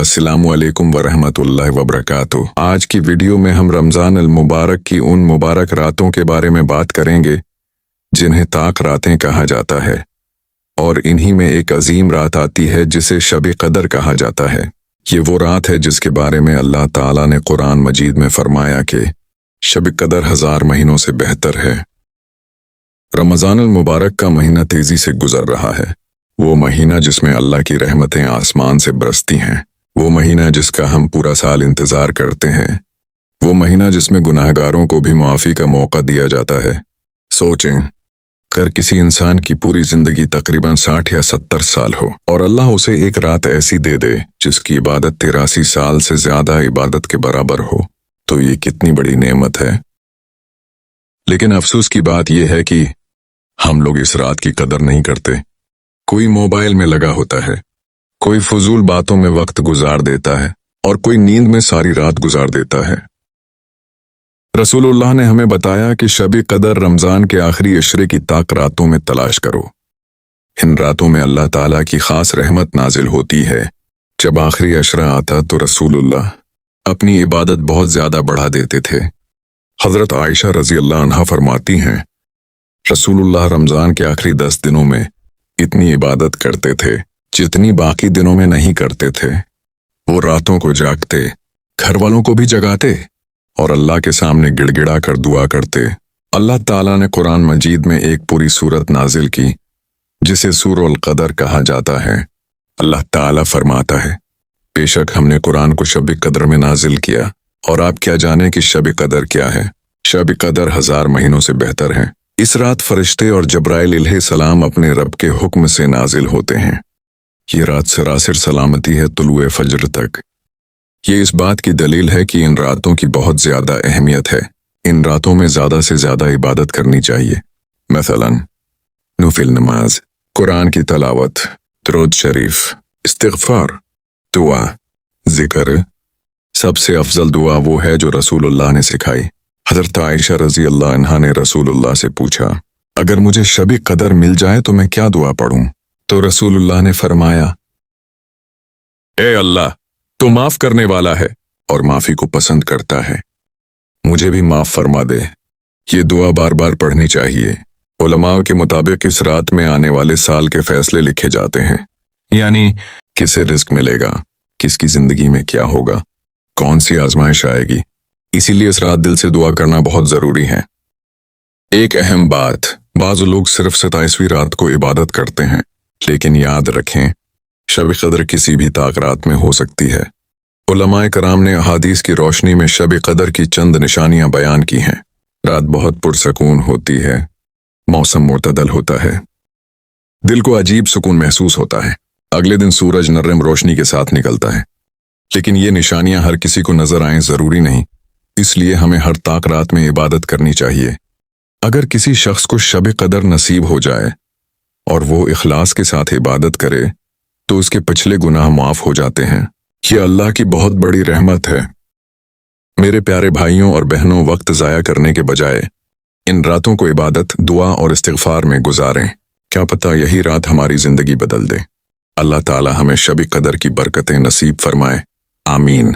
अस्सलामु अलैकुम वरहमतुल्लाहि वबरकातुह। आज की वीडियो में हम रमज़ान अल मुबारक की उन मुबारक रातों के बारे में बात करेंगे जिन्हें ताक रातें कहा जाता है, और इन्हीं में एक अजीम रात आती है जिसे शब कदर कहा जाता है। ये वो रात है जिसके बारे में अल्लाह ताला ने कुरान मजीद में फरमाया कि शब कदर 1000 महीनों से बेहतर है। रमज़ान अल मुबारक का महीना तेजी से गुजर रहा है, वो महीना जिसमें अल्लाह की रहमतें आसमान से बरसती हैं, वो महीना जिसका हम पूरा साल इंतजार करते हैं, वो महीना जिसमें गुनाहगारों को भी मुआफ़ी का मौका दिया जाता है। सोचें, अगर किसी इंसान की पूरी जिंदगी तकरीबन 60 या 70 साल हो और अल्लाह उसे एक रात ऐसी दे दे जिसकी इबादत 83 साल से ज्यादा इबादत के बराबर हो, तो ये कितनी बड़ी नेमत है। लेकिन अफसोस की बात यह है कि हम लोग इस रात की कदर नहीं करते। कोई मोबाइल में लगा होता है, कोई फजूल बातों में वक्त गुजार देता है और कोई नींद में सारी रात गुजार देता है। रसूलुल्लाह ने हमें बताया कि शब कदर रमजान के आखिरी अशरे की ताक रातों में तलाश करो। इन रातों में अल्लाह ताला की खास रहमत नाजिल होती है। जब आखिरी अशरा आता तो रसूलुल्लाह अपनी इबादत बहुत ज्यादा बढ़ा देते थे। हजरत आयशा रजी अल्लाह अन्हा फरमाती हैं, रसूलुल्लाह रमजान के आखिरी 10 दिनों में इतनी इबादत करते थे जितनी बाकी दिनों में नहीं करते थे। वो रातों को जागते, घर वालों को भी जगाते और अल्लाह के सामने गिड़गिड़ा कर दुआ करते। अल्लाह ताला ने कुरान मजीद में एक पूरी सूरत नाजिल की जिसे सूरह कदर कहा जाता है। अल्लाह ताला फरमाता है, बेशक हमने कुरान को शब कदर में नाजिल किया, और आप क्या जाने कि शब कदर क्या है। शब कदर 1000 महीनों से बेहतर है। इस रात फरिश्ते और जब्राइल अलैहिस्सलाम अपने रब के हुक्म से नाजिल होते हैं। ये रात सरासर सलामती है तुलुए फजर तक। ये इस बात की दलील है कि इन रातों की बहुत ज्यादा अहमियत है। इन रातों में ज्यादा से ज्यादा इबादत करनी चाहिए। मसलन नफिल नमाज, कुरान की तलावत, दुरूद शरीफ, इस्तिग़फ़ार, दुआ, जिक्र। सबसे अफजल दुआ वो है जो रसूलुल्लाह ने सिखाई। हज़रत आयशा रज़ी अल्लाह अन्हा ने रसूलुल्लाह से पूछा, अगर मुझे शब कदर मिल जाए तो मैं क्या दुआ पढ़ूं? तो रसूलुल्लाह ने फरमाया, ए अल्लाह, तू माफ करने वाला है और माफी को पसंद करता है, मुझे भी माफ फरमा दे। ये दुआ बार बार पढ़नी चाहिए। उलमाओं के मुताबिक इस रात में आने वाले साल के फैसले लिखे जाते हैं, यानी किसे रिस्क मिलेगा, किसकी जिंदगी में क्या होगा, कौन सी आजमाइश आएगी। इसीलिए इस रात दिल से दुआ करना बहुत जरूरी है। एक अहम बात, बाज़ लोग सिर्फ 27वीं रात को इबादत करते हैं, लेकिन याद रखें शब कदर किसी भी ताक रात में हो सकती है। उलमाए कराम ने अहादीस की रोशनी में शब कदर की चंद निशानियां बयान की हैं। रात बहुत पुरसकून होती है, मौसम मुतदल होता है, दिल को अजीब सुकून महसूस होता है। अगले दिन सूरज नर्म रोशनी के साथ निकलता है। लेकिन ये निशानियां हर किसी को नजर आएं जरूरी नहीं, इसलिए हमें हर ताक रात में इबादत करनी चाहिए। अगर किसी शख्स को शब कदर नसीब हो जाए और वो इखलास के साथ इबादत करे तो उसके पिछले गुनाह माफ हो जाते हैं। ये अल्लाह की बहुत बड़ी रहमत है। मेरे प्यारे भाइयों और बहनों, वक्त ज़ाया करने के बजाय इन रातों को इबादत, दुआ और इस्तिग़फ़ार में गुजारें। क्या पता यही रात हमारी जिंदगी बदल दे। अल्लाह ताला हमें शब कदर की बरकतें नसीब फरमाए। आमीन।